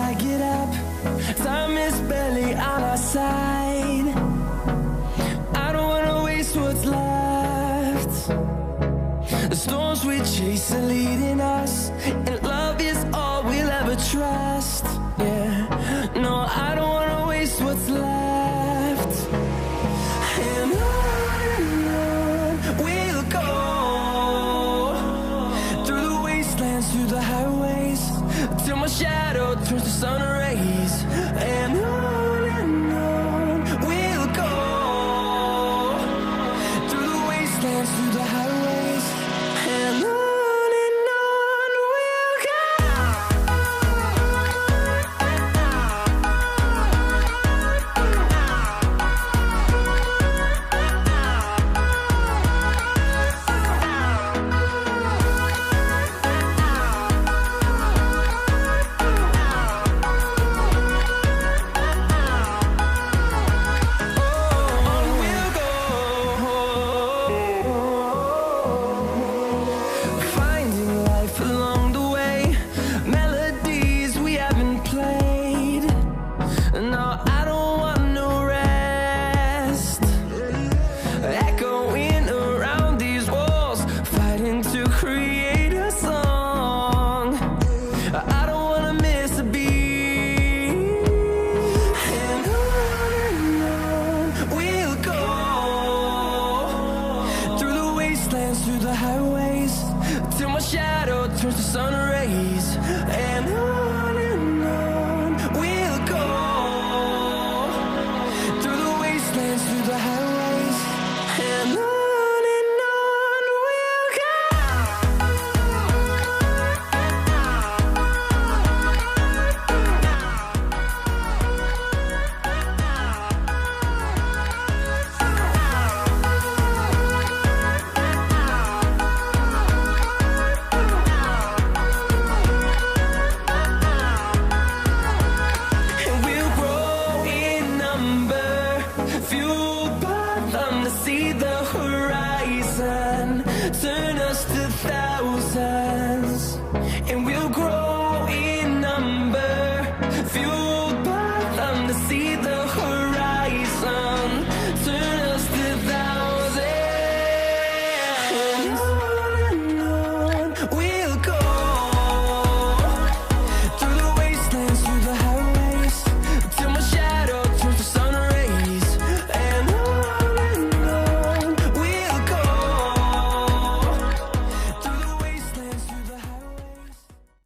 I get up, time is barely on our side. I don't wanna waste what's left. The storms we chase are leading us, and love is all we'll ever trust. Yeah, no, I don't wanna waste what's left. And on we'll go, through the wastelands, through the highways, till my shadow turns to sun rays. And on we'll go, through the wastelands, through the highways, and on we'll go. Finding life along the way, melodies we haven't played. No, I don't want no rest. Echoing around these walls, fighting to create a song. I don't wanna miss a beat. And on we'll go, through the wastelands, through the highways, till my shadow turns to sun rays. And on we'll go, through the wastelands, through the highways, and on we'll go. And we'll grow in number, fueled by them to see the horizon, turn us to thousands. And we'll grow in number, fueled by them to see the